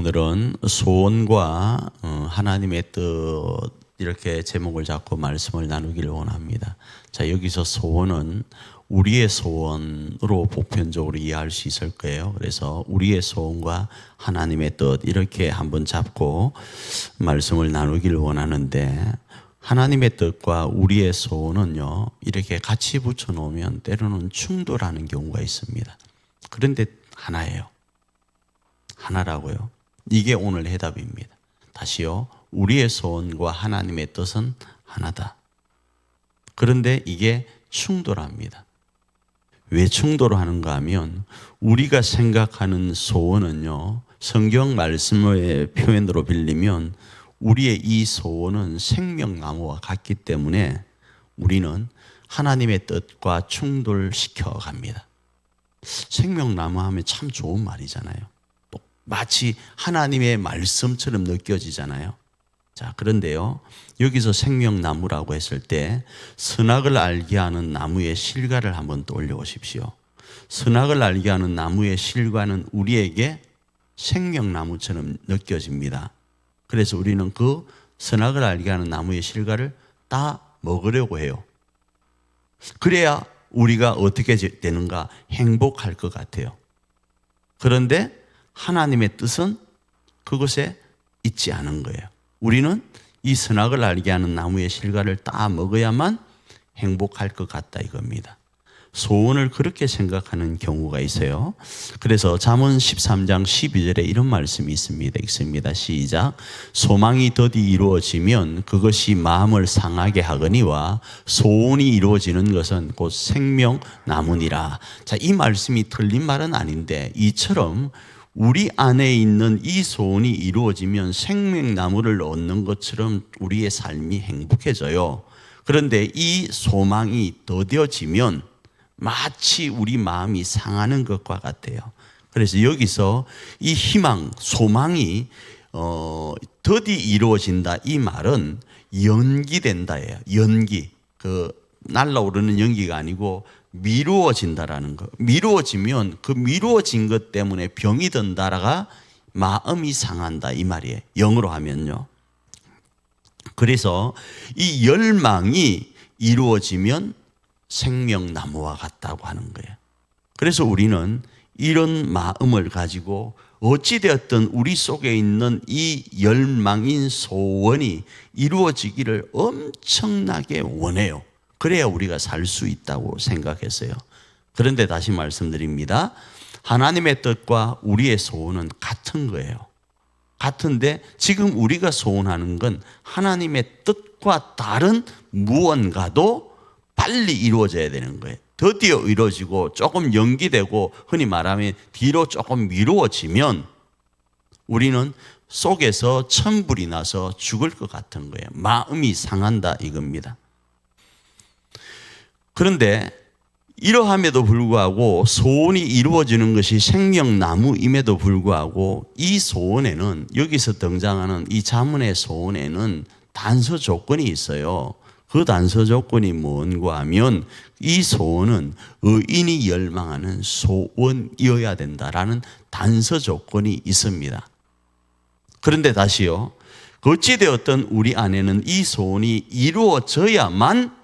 오늘은 소원과 하나님의 뜻 이렇게 제목을 잡고 말씀을 나누기를 원합니다. 자, 여기서 소원은 우리의 소원으로 보편적으로 이해할 수 있을 거예요. 그래서 우리의 소원과 하나님의 뜻 이렇게 한번 잡고 말씀을 나누기를 원하는데, 하나님의 뜻과 우리의 소원은요, 이렇게 같이 붙여 놓으면 때로는 충돌하는 경우가 있습니다. 그런데 하나예요. 하나라고요. 이게 오늘 해답입니다. 다시요. 우리의 소원과 하나님의 뜻은 하나다. 그런데 이게 충돌합니다. 왜 충돌하는가 하면, 우리가 생각하는 소원은요, 성경 말씀의 표현으로 빌리면 우리의 이 소원은 생명나무와 같기 때문에 우리는 하나님의 뜻과 충돌시켜 갑니다. 생명나무 하면 참 좋은 말이잖아요. 또 마치 하나님의 말씀처럼 느껴지잖아요. 자, 그런데요, 여기서 생명나무라고 했을 때 선악을 알게 하는 나무의 실과를 한번 떠올려 보십시오. 선악을 알게 하는 나무의 실과는 우리에게 생명나무처럼 느껴집니다. 그래서 우리는 그 선악을 알게 하는 나무의 실과를 다 먹으려고 해요. 그래야 우리가 어떻게 되는가? 행복할 것 같아요. 그런데 하나님의 뜻은 그것에 있지 않은 거예요. 우리는 이 선악을 알게 하는 나무의 실과를 다 먹어야만 행복할 것 같다 이겁니다. 소원을 그렇게 생각하는 경우가 있어요. 그래서 잠언 13장 12절에 이런 말씀이 있습니다. 시작. 소망이 더디 이루어지면 그것이 마음을 상하게 하거니와 소원이 이루어지는 것은 곧 생명나무니라. 자, 이 말씀이 틀린 말은 아닌데, 이처럼 우리 안에 있는 이 소원이 이루어지면 생명나무를 얻는 것처럼 우리의 삶이 행복해져요. 그런데 이 소망이 더뎌지면 마치 우리 마음이 상하는 것과 같아요. 그래서 여기서 이 희망, 소망이 더디 이루어진다, 이 말은 연기된다예요. 연기, 날아오르는 연기가 아니고 미루어진다라는 거. 미루어지면 그 미루어진 것 때문에 병이 든다라가 마음이 상한다 이 말이에요. 영어로 하면요. 그래서 이 열망이 이루어지면 생명나무와 같다고 하는 거예요. 그래서 우리는 이런 마음을 가지고 어찌되었든 우리 속에 있는 이 열망인 소원이 이루어지기를 엄청나게 원해요. 그래야 우리가 살 수 있다고 생각했어요. 그런데 다시 말씀드립니다. 하나님의 뜻과 우리의 소원은 같은 거예요. 같은데 지금 우리가 소원하는 건 하나님의 뜻과 다른 무언가도 빨리 이루어져야 되는 거예요. 드디어 이루어지고 조금 연기되고 흔히 말하면 뒤로 조금 미루어지면 우리는 속에서 천불이 나서 죽을 것 같은 거예요. 마음이 상한다 이겁니다. 그런데 이러함에도 불구하고 소원이 이루어지는 것이 생명나무임에도 불구하고 이 소원에는, 여기서 등장하는 이 잠언의 소원에는 단서 조건이 있어요. 그 단서 조건이 뭔가 하면 이 소원은 의인이 열망하는 소원이어야 된다라는 단서 조건이 있습니다. 그런데 다시요, 어찌되었든 우리 안에는 이 소원이 이루어져야만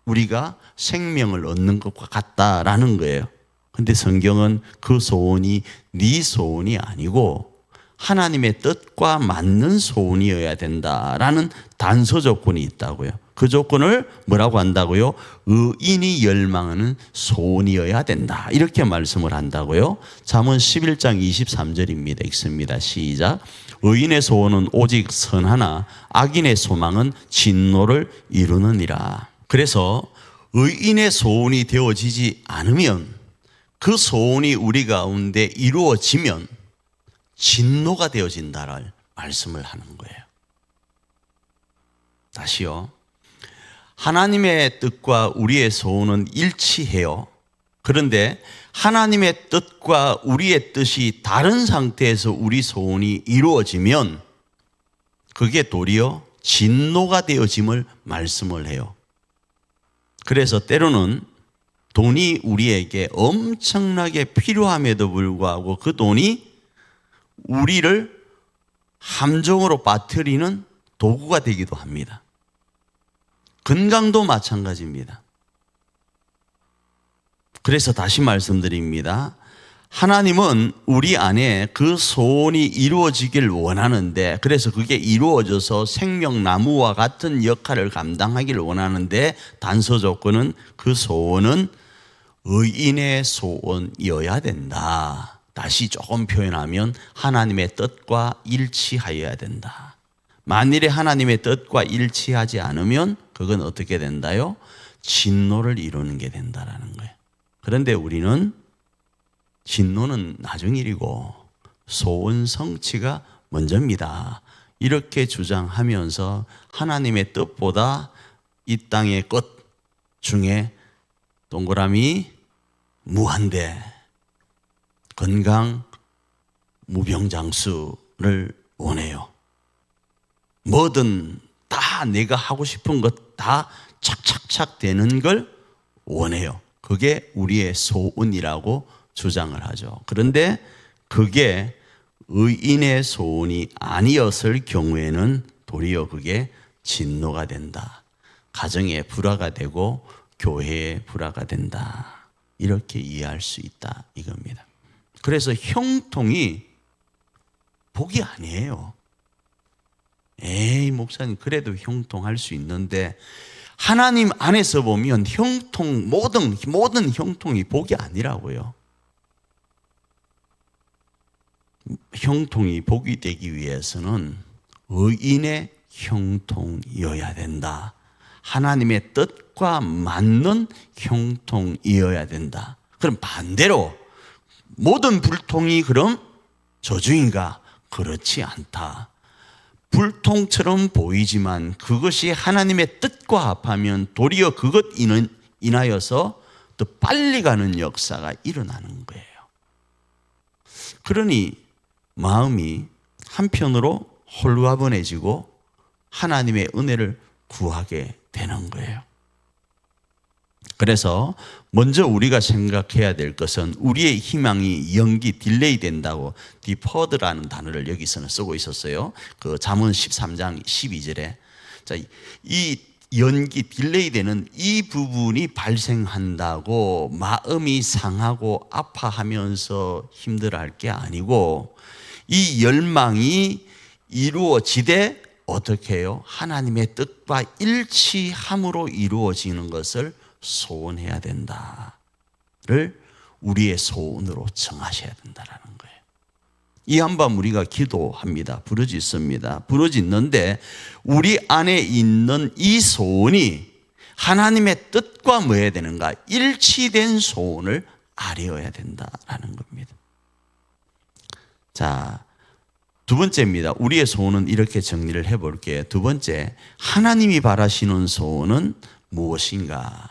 우리가 생명을 얻는 것과 같다라는 거예요. 근데 성경은 그 소원이 네 소원이 아니고 하나님의 뜻과 맞는 소원이어야 된다라는 단서 조건이 있다고요. 그 조건을 뭐라고 한다고요? 의인이 열망하는 소원이어야 된다, 이렇게 말씀을 한다고요. 잠언 11장 23절입니다. 읽습니다. 시작. 의인의 소원은 오직 선하나 악인의 소망은 진노를 이루느니라. 그래서 의인의 소원이 되어지지 않으면, 그 소원이 우리 가운데 이루어지면 진노가 되어진다를 말씀을 하는 거예요. 다시요. 하나님의 뜻과 우리의 소원은 일치해요. 그런데 하나님의 뜻과 우리의 뜻이 다른 상태에서 우리 소원이 이루어지면 그게 도리어 진노가 되어짐을 말씀을 해요. 그래서 때로는 돈이 우리에게 엄청나게 필요함에도 불구하고 그 돈이 우리를 함정으로 빠뜨리는 도구가 되기도 합니다. 건강도 마찬가지입니다. 그래서 다시 말씀드립니다. 하나님은 우리 안에 그 소원이 이루어지길 원하는데, 그래서 그게 이루어져서 생명나무와 같은 역할을 감당하길 원하는데, 단서 조건은 그 소원은 의인의 소원이어야 된다. 다시 조금 표현하면 하나님의 뜻과 일치하여야 된다. 만일에 하나님의 뜻과 일치하지 않으면 그건 어떻게 된다요? 진노를 이루는 게 된다라는 거예요. 그런데 우리는 진노는 나중 일이고 소원 성취가 먼저입니다. 이렇게 주장하면서 하나님의 뜻보다 이 땅의 것 중에 동그라미 무한대, 건강, 무병장수를 원해요. 뭐든 다 내가 하고 싶은 것 다 착착착 되는 걸 원해요. 그게 우리의 소원이라고 주장을 하죠. 그런데 그게 의인의 소원이 아니었을 경우에는 도리어 그게 진노가 된다. 가정에 불화가 되고 교회에 불화가 된다. 이렇게 이해할 수 있다 이겁니다. 그래서 형통이 복이 아니에요. 에이 목사님 그래도 형통할 수 있는데, 하나님 안에서 보면 형통, 모든 형통이 복이 아니라고요. 형통이 복이 되기 위해서는 의인의 형통이어야 된다. 하나님의 뜻과 맞는 형통이어야 된다. 그럼 반대로 모든 불통이 그럼 저주인가? 그렇지 않다. 불통처럼 보이지만 그것이 하나님의 뜻과 합하면 도리어 그것 인하여서 더 빨리 가는 역사가 일어나는 거예요. 그러니 마음이 한편으로 홀가분해지고 하나님의 은혜를 구하게 되는 거예요. 그래서 먼저 우리가 생각해야 될 것은 우리의 희망이 연기, 딜레이 된다고 deferred라는 단어를 여기서는 쓰고 있었어요. 그 잠언 13장 12절에. 자, 이 연기, 딜레이 되는 이 부분이 발생한다고 마음이 상하고 아파하면서 힘들어할 게 아니고, 이 열망이 이루어지되 어떻게 해요? 하나님의 뜻과 일치함으로 이루어지는 것을 소원해야 된다를 우리의 소원으로 정하셔야 된다라는 거예요. 이 한밤 우리가 기도합니다. 부르짖습니다. 부르짖는데 우리 안에 있는 이 소원이 하나님의 뜻과 뭐 해야 되는가? 일치된 소원을 아뢰어야 된다라는 겁니다. 자, 두 번째입니다. 우리의 소원은 이렇게 정리를 해볼게요. 두 번째, 하나님이 바라시는 소원은 무엇인가?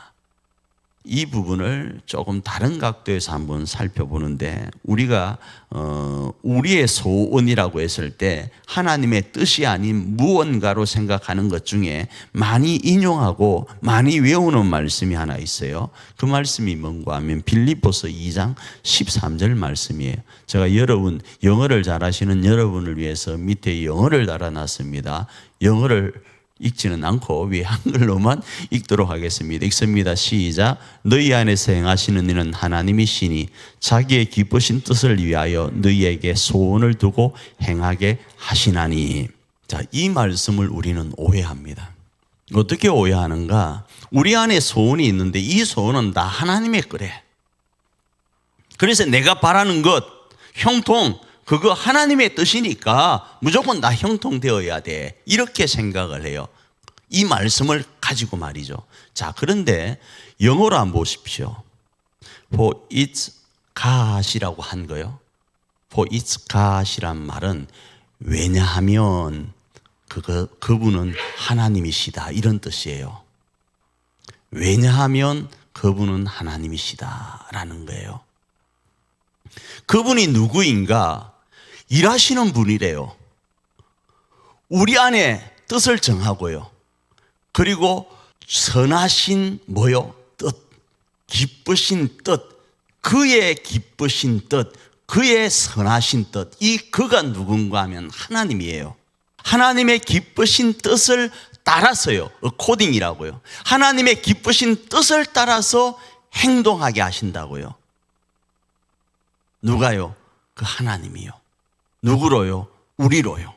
이 부분을 조금 다른 각도에서 한번 살펴보는데, 우리가 우리의 소원이라고 했을 때 하나님의 뜻이 아닌 무언가로 생각하는 것 중에 많이 인용하고 많이 외우는 말씀이 하나 있어요. 그 말씀이 뭔가 하면 빌립보서 2장 13절 말씀이에요. 제가 여러분, 영어를 잘하시는 여러분을 위해서 밑에 영어를 달아놨습니다. 영어를 읽지는 않고 위에 한글로만 읽도록 하겠습니다. 읽습니다. 시작. 너희 안에서 행하시는 이는 하나님이시니 자기의 기쁘신 뜻을 위하여 너희에게 소원을 두고 행하게 하시나니. 자, 이 말씀을 우리는 오해합니다. 어떻게 오해하는가? 우리 안에 소원이 있는데 이 소원은 다 하나님의 거래. 그래서 내가 바라는 것, 형통, 그거 하나님의 뜻이니까 무조건 다 형통되어야 돼. 이렇게 생각을 해요. 이 말씀을 가지고 말이죠. 자, 그런데 영어로 한번 보십시오. For it's God이라고 한 거요. For it's God이란 말은 왜냐하면 그분은 하나님이시다, 이런 뜻이에요. 왜냐하면 그분은 하나님이시다라는 거예요. 그분이 누구인가? 일하시는 분이래요. 우리 안에 뜻을 정하고요. 그리고 선하신 뭐요? 뜻, 기쁘신 뜻, 그의 기쁘신 뜻, 그의 선하신 뜻, 이 그가 누군가 하면 하나님이에요. 하나님의 기쁘신 뜻을 따라서요. 코딩이라고요. 하나님의 기쁘신 뜻을 따라서 행동하게 하신다고요. 누가요? 그 하나님이요. 누구로요? 우리로요.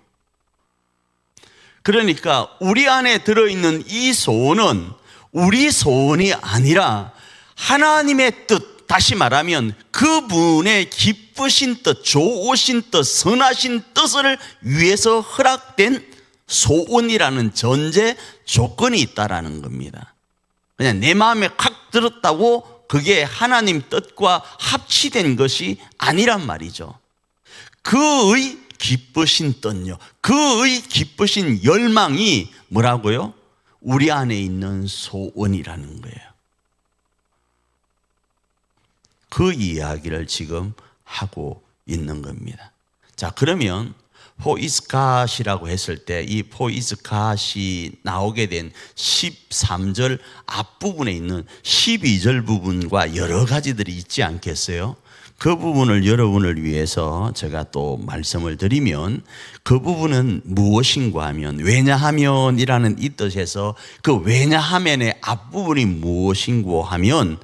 그러니까 우리 안에 들어있는 이 소원은 우리 소원이 아니라 하나님의 뜻, 다시 말하면 그분의 기쁘신 뜻, 좋으신 뜻, 선하신 뜻을 위해서 허락된 소원이라는 전제 조건이 있다라는 겁니다. 그냥 내 마음에 확 들었다고 그게 하나님 뜻과 합치된 것이 아니란 말이죠. 그의 기쁘신 뜻요, 그의 기쁘신 열망이 뭐라고요? 우리 안에 있는 소원이라는 거예요. 그 이야기를 지금 하고 있는 겁니다. 자, 그러면 Who is God이라고 했을 때 이 Who is God이 나오게 된 13절 앞부분에 있는 12절 부분과 여러 가지들이 있지 않겠어요? 그 부분을 여러분을 위해서 제가 또 말씀을 드리면 그 부분은 무엇인가 하면 왜냐하면이라는 이 뜻에서 그 왜냐하면의 앞부분이 무엇인가 하면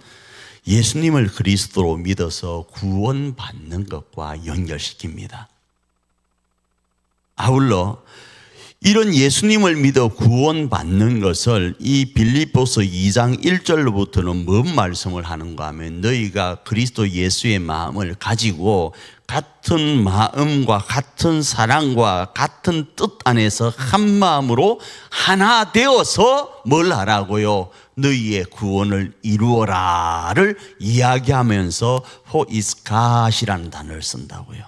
예수님을 그리스도로 믿어서 구원받는 것과 연결시킵니다. 아울러 이런 예수님을 믿어 구원받는 것을 이 빌립보서 2장 1절로부터는 뭔 말씀을 하는가 하면 너희가 그리스도 예수의 마음을 가지고 같은 마음과 같은 사랑과 같은 뜻 안에서 한 마음으로 하나 되어서 뭘 하라고요? 너희의 구원을 이루어라를 이야기하면서 Who is God이라는 단어를 쓴다고요.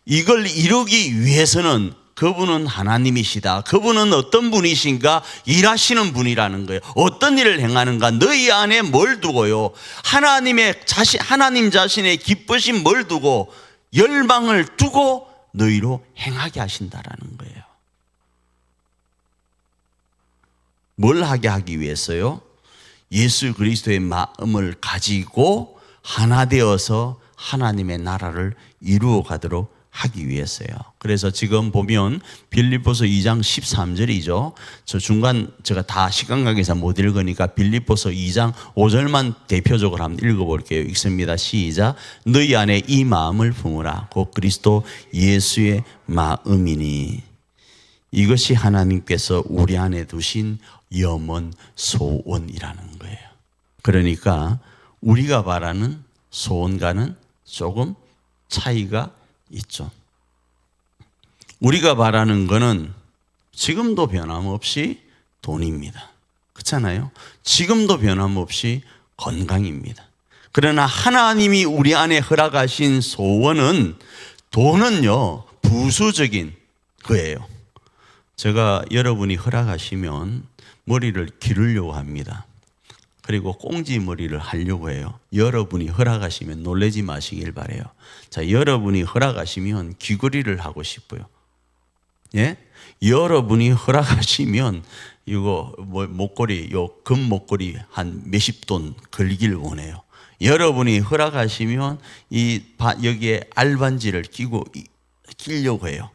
이걸 이루기 위해서는 그분은 하나님이시다. 그분은 어떤 분이신가? 일하시는 분이라는 거예요. 어떤 일을 행하는가? 너희 안에 뭘 두고요? 하나님 자신의 기쁘신 뭘 두고 열망을 두고 너희로 행하게 하신다라는 거예요. 뭘 하게 하기 위해서요? 예수 그리스도의 마음을 가지고 하나 되어서 하나님의 나라를 이루어 가도록 하기 위해서요. 그래서 지금 보면 빌립보서 2장 13절이죠. 저 중간 제가 다 시간 관계상 못 읽으니까 빌립보서 2장 5절만 대표적으로 한번 읽어볼게요. 읽습니다. 시작. 너희 안에 이 마음을 품으라. 곧 그리스도 예수의 마음이니 이것이 하나님께서 우리 안에 두신 염원 소원이라는 거예요. 그러니까 우리가 바라는 소원과는 조금 차이가 있죠. 우리가 바라는 거는 지금도 변함없이 돈입니다. 그렇잖아요. 지금도 변함없이 건강입니다. 그러나 하나님이 우리 안에 허락하신 소원은 돈은요 부수적인 거예요. 제가 여러분이 허락하시면 머리를 기르려고 합니다. 그리고 꽁지 머리를 하려고 해요. 여러분이 허락하시면 놀라지 마시길 바라요. 자, 여러분이 허락하시면 귀걸이를 하고 싶어요. 예? 여러분이 허락하시면 이거 목걸이, 요 금 목걸이 한 몇십 돈 걸리길 원해요. 여러분이 허락하시면 여기에 알반지를 끼려고 해요.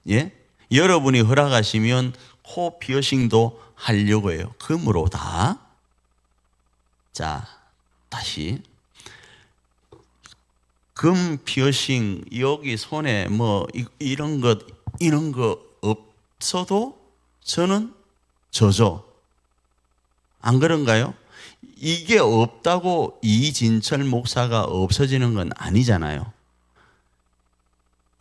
예? 여러분이 허락하시면 코 피어싱도 하려고 해요. 금으로 다. 자, 다시. 금 피어싱, 여기 손에 뭐, 이런 거 없어도 저는 저죠. 안 그런가요? 이게 없다고 이진철 목사가 없어지는 건 아니잖아요.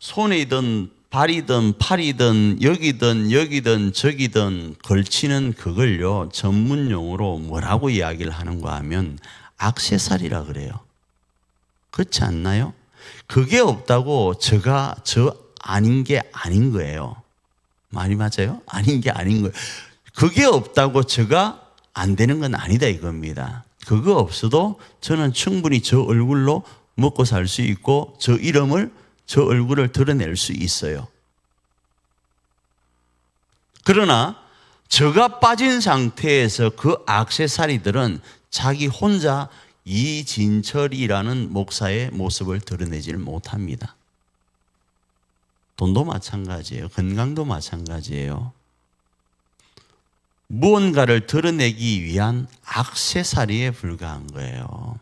손이든 발이든 팔이든 여기든 저기든 걸치는 그걸요 전문용어로 뭐라고 이야기를 하는가 하면 액세서리라 그래요. 그렇지 않나요? 그게 없다고 저 아닌 게 아닌 거예요. 말이 맞아요? 아닌 게 아닌 거예요. 그게 없다고 저가 안 되는 건 아니다 이겁니다. 그거 없어도 저는 충분히 저 얼굴로 먹고 살 수 있고 저 얼굴을 드러낼 수 있어요. 그러나 저가 빠진 상태에서 그 액세서리들은 자기 혼자 이진철이라는 목사의 모습을 드러내지를 못합니다. 돈도 마찬가지예요. 건강도 마찬가지예요. 무언가를 드러내기 위한 액세서리에 불과한 거예요.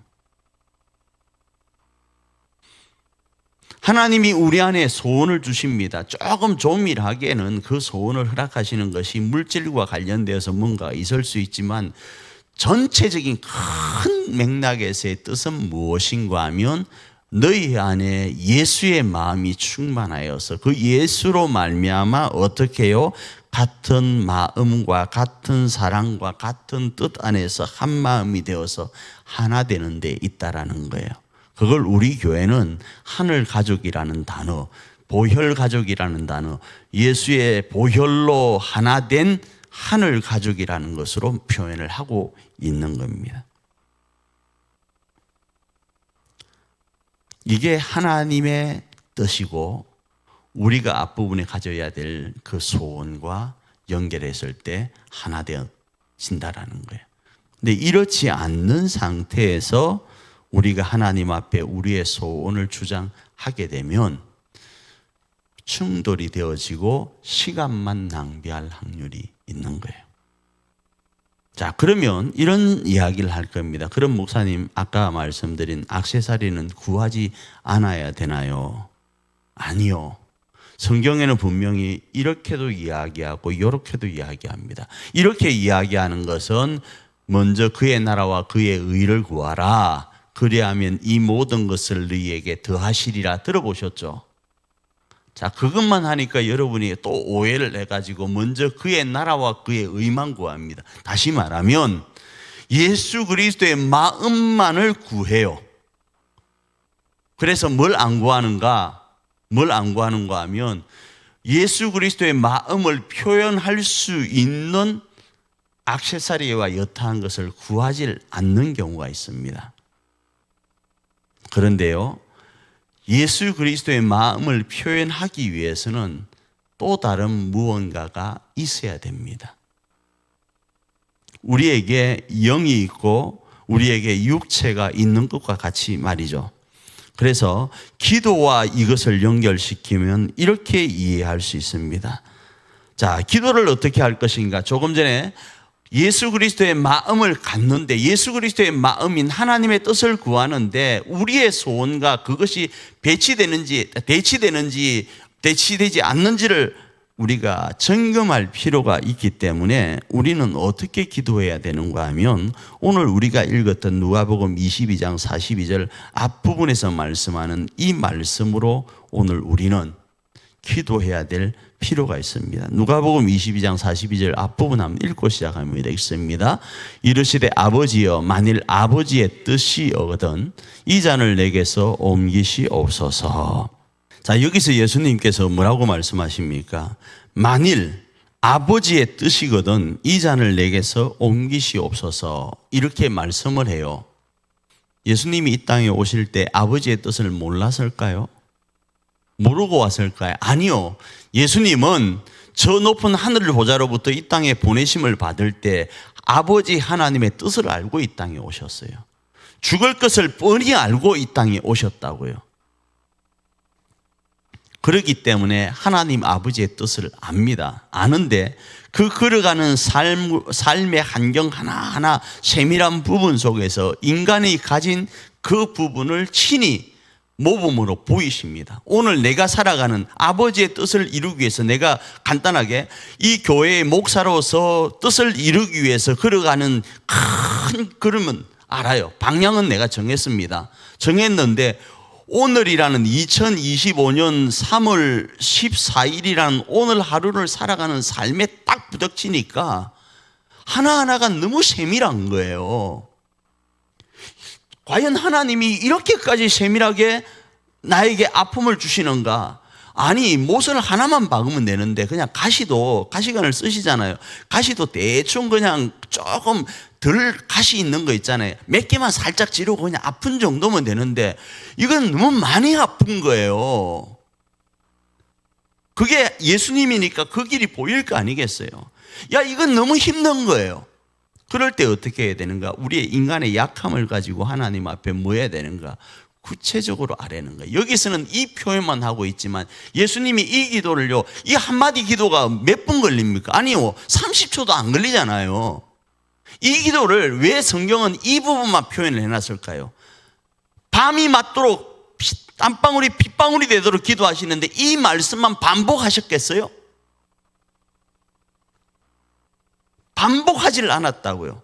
하나님이 우리 안에 소원을 주십니다. 조금 조밀하게는 그 소원을 허락하시는 것이 물질과 관련되어서 뭔가 있을 수 있지만 전체적인 큰 맥락에서의 뜻은 무엇인가 하면 너희 안에 예수의 마음이 충만하여서 그 예수로 말미암아 어떻게 해요? 같은 마음과 같은 사랑과 같은 뜻 안에서 한 마음이 되어서 하나 되는 데 있다라는 거예요. 그걸 우리 교회는 하늘 가족이라는 단어, 보혈 가족이라는 단어, 예수의 보혈로 하나 된 하늘 가족이라는 것으로 표현을 하고 있는 겁니다. 이게 하나님의 뜻이고 우리가 앞부분에 가져야 될 그 소원과 연결했을 때 하나 되어진다라는 거예요. 근데 이렇지 않는 상태에서 우리가 하나님 앞에 우리의 소원을 주장하게 되면 충돌이 되어지고 시간만 낭비할 확률이 있는 거예요. 자, 그러면 이런 이야기를 할 겁니다. 그럼 목사님, 아까 말씀드린 액세서리는 구하지 않아야 되나요? 아니요. 성경에는 분명히 이렇게도 이야기하고 이렇게도 이야기합니다. 이렇게 이야기하는 것은 먼저 그의 나라와 그의 의를 구하라. 그리하면 이 모든 것을 너희에게 더하시리라. 들어보셨죠? 자, 그것만 하니까 여러분이 또 오해를 해가지고 먼저 그의 나라와 그의 의만 구합니다. 다시 말하면 예수 그리스도의 마음만을 구해요. 그래서 뭘 안 구하는가? 뭘 안 구하는가 하면 예수 그리스도의 마음을 표현할 수 있는 액세서리와 여타한 것을 구하지 않는 경우가 있습니다. 그런데요, 예수 그리스도의 마음을 표현하기 위해서는 또 다른 무언가가 있어야 됩니다. 우리에게 영이 있고 우리에게 육체가 있는 것과 같이 말이죠. 그래서 기도와 이것을 연결시키면 이렇게 이해할 수 있습니다. 자, 기도를 어떻게 할 것인가? 조금 전에 예수 그리스도의 마음을 갖는데 예수 그리스도의 마음인 하나님의 뜻을 구하는데 우리의 소원과 그것이 대치되는지 대치되지 않는지를 우리가 점검할 필요가 있기 때문에 우리는 어떻게 기도해야 되는가 하면 오늘 우리가 읽었던 누가복음 22장 42절 앞부분에서 말씀하는 이 말씀으로 오늘 우리는 기도해야 될 필요가 있습니다. 누가복음 22장 42절 앞부분 한번 읽고 시작하면 되겠습니다. 이르시되 아버지여 만일 아버지의 뜻이거든 이 잔을 내게서 옮기시옵소서. 자, 여기서 예수님께서 뭐라고 말씀하십니까? 만일 아버지의 뜻이거든 이 잔을 내게서 옮기시옵소서 이렇게 말씀을 해요. 예수님이 이 땅에 오실 때 아버지의 뜻을 몰랐을까요? 모르고 왔을까요? 아니요. 예수님은 저 높은 하늘 보좌로부터 이 땅에 보내심을 받을 때 아버지 하나님의 뜻을 알고 이 땅에 오셨어요. 죽을 것을 뻔히 알고 이 땅에 오셨다고요. 그렇기 때문에 하나님 아버지의 뜻을 압니다. 아는데 그 걸어가는 삶의 환경 하나하나 세밀한 부분 속에서 인간이 가진 그 부분을 친히 모범으로 보이십니다. 오늘 내가 살아가는 아버지의 뜻을 이루기 위해서 내가 간단하게 이 교회의 목사로서 뜻을 이루기 위해서 걸어가는 큰 걸음은 알아요. 방향은 내가 정했습니다. 정했는데 오늘이라는 2025년 3월 14일이라는 오늘 하루를 살아가는 삶에 딱 부닥치니까 하나하나가 너무 세밀한 거예요. 과연 하나님이 이렇게까지 세밀하게 나에게 아픔을 주시는가? 아니, 못을 하나만 박으면 되는데 그냥 가시관을 쓰시잖아요. 가시도 대충 그냥 조금 덜 가시 있는 거 있잖아요. 몇 개만 살짝 찌르고 그냥 아픈 정도면 되는데 이건 너무 많이 아픈 거예요. 그게 예수님이니까 그 길이 보일 거 아니겠어요? 야, 이건 너무 힘든 거예요. 그럴 때 어떻게 해야 되는가? 우리의 인간의 약함을 가지고 하나님 앞에 뭐 해야 되는가? 구체적으로 아뢰는 거예요. 여기서는 이 표현만 하고 있지만 예수님이 이 기도를요, 이 한마디 기도가 몇 분 걸립니까? 아니요, 30초도 안 걸리잖아요. 이 기도를 왜 성경은 이 부분만 표현을 해놨을까요? 밤이 맞도록 땀방울이 핏방울이 되도록 기도하시는데 이 말씀만 반복하셨겠어요? 반복하질 않았다고요.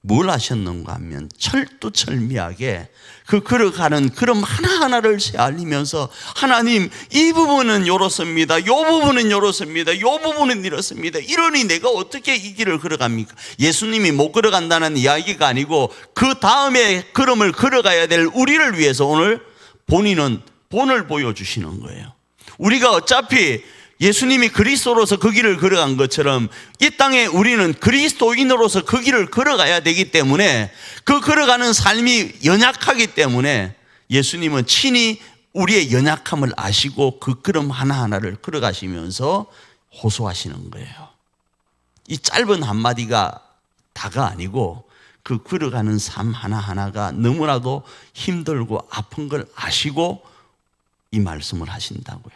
뭘 하셨는가 하면 철두철미하게 그 걸어가는 걸음 하나하나를 알리면서 하나님, 이 부분은 요렇습니다. 요 부분은 요렇습니다. 요 부분은 이렇습니다. 이러니 내가 어떻게 이 길을 걸어갑니까? 예수님이 못 걸어간다는 이야기가 아니고 그 다음에 걸음을 걸어가야 될 우리를 위해서 오늘 본인은 본을 보여주시는 거예요. 우리가 어차피 예수님이 그리스도로서 그 길을 걸어간 것처럼 이 땅에 우리는 그리스도인으로서 그 길을 걸어가야 되기 때문에 그 걸어가는 삶이 연약하기 때문에 예수님은 친히 우리의 연약함을 아시고 그 걸음 하나하나를 걸어가시면서 호소하시는 거예요. 이 짧은 한마디가 다가 아니고 그 걸어가는 삶 하나하나가 너무나도 힘들고 아픈 걸 아시고 이 말씀을 하신다고요.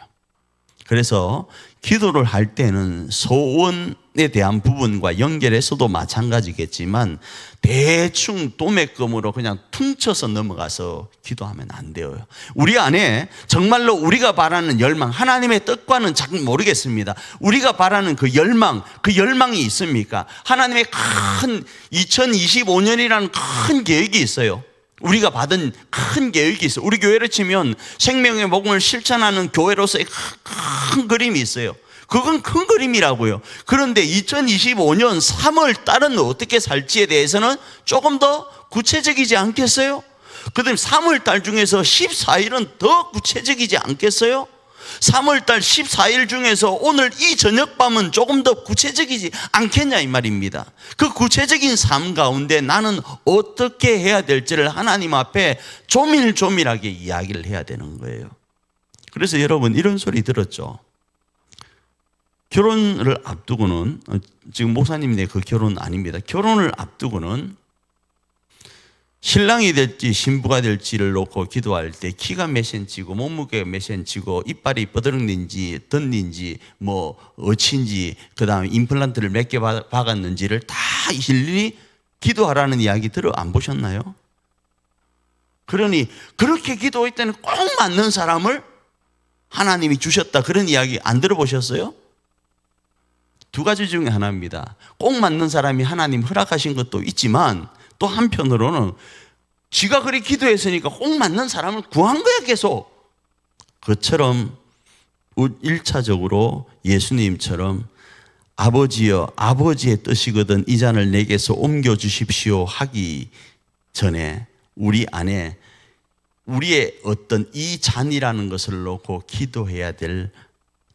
그래서 기도를 할 때는 소원에 대한 부분과 연결해서도 마찬가지겠지만 대충 도매금으로 그냥 퉁쳐서 넘어가서 기도하면 안 돼요. 우리 안에 정말로 우리가 바라는 열망, 하나님의 뜻과는 잘 모르겠습니다. 우리가 바라는 그 열망이 있습니까? 하나님의 큰 2025년이라는 큰 계획이 있어요. 우리가 받은 큰 계획이 있어요. 우리 교회를 치면 생명의 복음을 실천하는 교회로서의 큰 그림이 있어요. 그건 큰 그림이라고요. 그런데 2025년 3월 달은 어떻게 살지에 대해서는 조금 더 구체적이지 않겠어요? 그다음에 3월 달 중에서 14일은 더 구체적이지 않겠어요? 3월 달 14일 중에서 오늘 이 저녁밤은 조금 더 구체적이지 않겠냐 이 말입니다. 그 구체적인 삶 가운데 나는 어떻게 해야 될지를 하나님 앞에 조밀조밀하게 이야기를 해야 되는 거예요. 그래서 여러분 이런 소리 들었죠? 결혼을 앞두고는, 지금 목사님네 그 결혼 아닙니다. 결혼을 앞두고는 신랑이 될지 신부가 될지를 놓고 기도할 때 키가 몇 센치고 몸무게가 몇 센치고 이빨이 뻐드렁는지 덧닌지 뭐 어친지 그 다음에 임플란트를 몇 개 박았는지를 다 일일이 기도하라는 이야기 들어 안 보셨나요? 그러니 그렇게 기도할 때는 꼭 맞는 사람을 하나님이 주셨다 그런 이야기 안 들어보셨어요? 두 가지 중에 하나입니다. 꼭 맞는 사람이 하나님 허락하신 것도 있지만 또 한편으로는 지가 그리 기도했으니까 꼭 맞는 사람을 구한 거야 계속. 그처럼 1차적으로 예수님처럼 아버지여 아버지의 뜻이거든 이 잔을 내게서 옮겨주십시오 하기 전에 우리 안에 우리의 어떤 이 잔이라는 것을 놓고 기도해야 될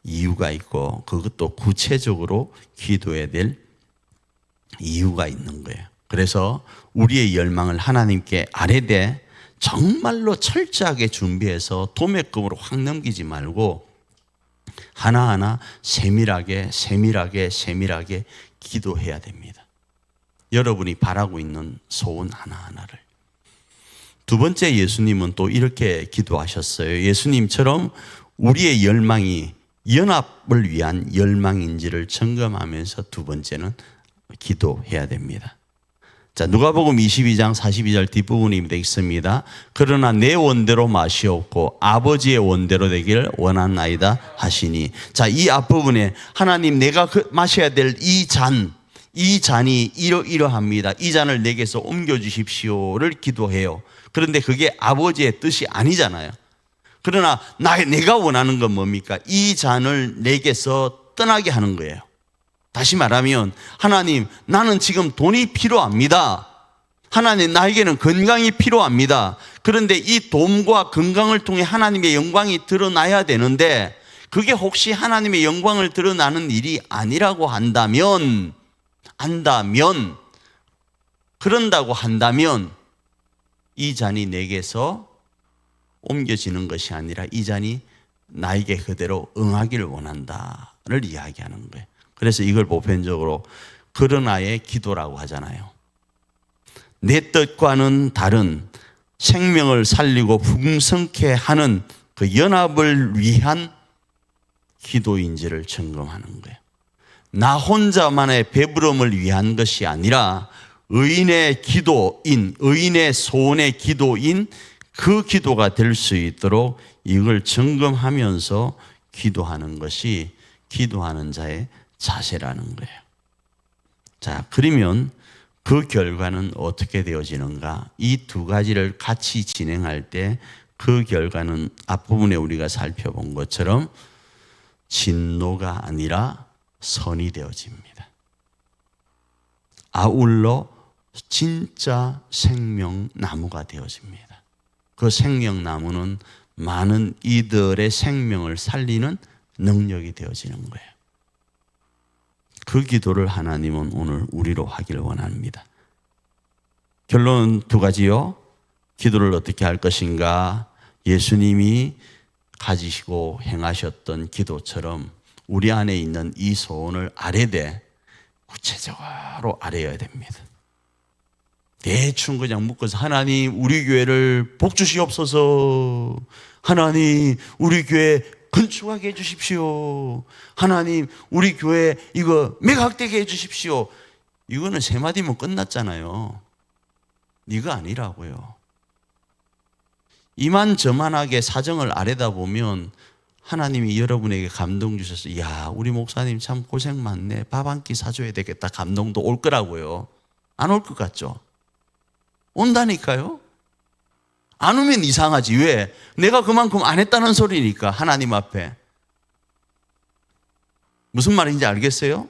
이유가 있고 그것도 구체적으로 기도해야 될 이유가 있는 거예요. 그래서 우리의 열망을 하나님께 아뢰되 정말로 철저하게 준비해서 도매금으로 확 넘기지 말고 하나하나 세밀하게 기도해야 됩니다. 여러분이 바라고 있는 소원 하나하나를. 두 번째 예수님은 또 이렇게 기도하셨어요. 예수님처럼 우리의 열망이 연합을 위한 열망인지를 점검하면서 두 번째는 기도해야 됩니다. 자, 누가복음 22장 42절 뒷부분이 되겠습니다. 그러나 내 원대로 마시옵고 아버지의 원대로 되기를 원하나이다 하시니. 자, 이 앞부분에 하나님 내가 마셔야 될 이 잔이 이러합니다. 이 잔을 내게서 옮겨주십시오를 기도해요. 그런데 그게 아버지의 뜻이 아니잖아요. 그러나 내가 원하는 건 뭡니까? 이 잔을 내게서 떠나게 하는 거예요. 다시 말하면 하나님 나는 지금 돈이 필요합니다. 하나님 나에게는 건강이 필요합니다. 그런데 이 돈과 건강을 통해 하나님의 영광이 드러나야 되는데 그게 혹시 하나님의 영광을 드러나는 일이 아니라고 그런다고 한다면 이 잔이 내게서 옮겨지는 것이 아니라 이 잔이 나에게 그대로 응하기를 원한다를 이야기하는 거예요. 그래서 이걸 보편적으로 그러나의 기도라고 하잖아요. 내 뜻과는 다른 생명을 살리고 풍성케 하는 그 연합을 위한 기도인지를 점검하는 거예요. 나 혼자만의 배부름을 위한 것이 아니라 의인의 기도인, 의인의 소원의 기도인 그 기도가 될 수 있도록 이걸 점검하면서 기도하는 것이 기도하는 자의 자세라는 거예요. 자, 그러면 그 결과는 어떻게 되어지는가? 이 두 가지를 같이 진행할 때 그 결과는 앞부분에 우리가 살펴본 것처럼 진노가 아니라 선이 되어집니다. 아울러 진짜 생명나무가 되어집니다. 그 생명나무는 많은 이들의 생명을 살리는 능력이 되어지는 거예요. 그 기도를 하나님은 오늘 우리로 하기를 원합니다. 결론 두 가지요. 기도를 어떻게 할 것인가? 예수님이 가지시고 행하셨던 기도처럼 우리 안에 있는 이 소원을 아뢰되 구체적으로 아뢰어야 됩니다. 대충 그냥 묶어서 하나님 우리 교회를 복주시옵소서, 하나님 우리 교회 건축하게 해주십시오, 하나님 우리 교회 이거 매각되게 해주십시오. 이거는 세 마디면 끝났잖아요. 이거 아니라고요. 이만저만하게 사정을 아뢰다 보면 하나님이 여러분에게 감동 주셔서 야 우리 목사님 참 고생 많네, 밥 한 끼 사줘야 되겠다 감동도 올 거라고요. 안 올 것 같죠? 온다니까요. 안 오면 이상하지. 왜? 내가 그만큼 안 했다는 소리니까. 하나님 앞에 무슨 말인지 알겠어요?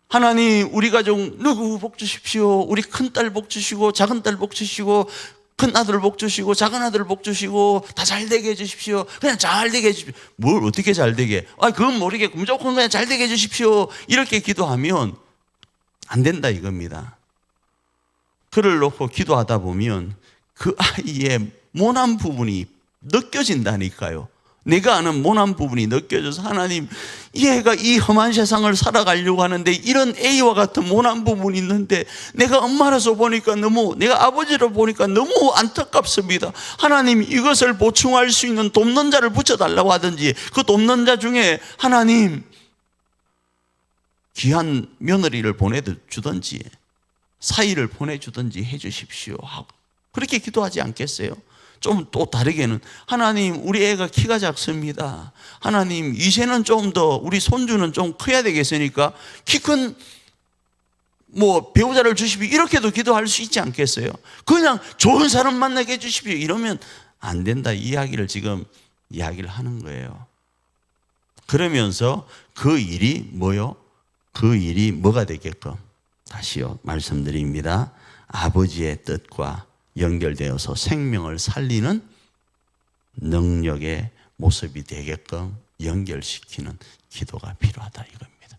하나님 우리 가족 누구 복 주십시오. 우리 큰딸 복 주시고 작은딸 복 주시고 큰아들 복 주시고 작은아들 복 주시고 다 잘되게 해주십시오. 그냥 잘되게 해주십시오. 뭘 어떻게 잘되게? 그건 모르겠고 무조건 그냥 잘되게 해주십시오. 이렇게 기도하면 안 된다 이겁니다. 그를 놓고 기도하다 보면 그 아이의 모난 부분이 느껴진다니까요. 내가 아는 모난 부분이 느껴져서 하나님 얘가 이 험한 세상을 살아가려고 하는데 이런 A와 같은 모난 부분이 있는데 내가 엄마라서 보니까 내가 아버지로 보니까 너무 안타깝습니다. 하나님 이것을 보충할 수 있는 돕는 자를 붙여달라고 하든지 그 돕는 자 중에 하나님 귀한 며느리를 보내주든지 사이를 보내주든지 해주십시오 하고 그렇게 기도하지 않겠어요? 좀 또 다르게는 하나님 우리 애가 키가 작습니다. 하나님 이제는 좀 더 우리 손주는 좀 커야 되겠으니까 키 큰 배우자를 주십시오. 이렇게도 기도할 수 있지 않겠어요? 그냥 좋은 사람 만나게 해주십시오. 이러면 안 된다 이야기를 지금 이야기를 하는 거예요. 그러면서 그 일이 뭐요? 그 일이 뭐가 되게끔 다시요 말씀드립니다. 아버지의 뜻과 연결되어서 생명을 살리는 능력의 모습이 되게끔 연결시키는 기도가 필요하다 이겁니다.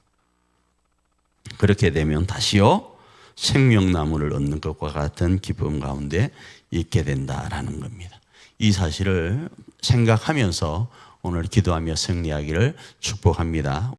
그렇게 되면 다시요 생명나무를 얻는 것과 같은 기쁨 가운데 있게 된다라는 겁니다. 이 사실을 생각하면서 오늘 기도하며 승리하기를 축복합니다.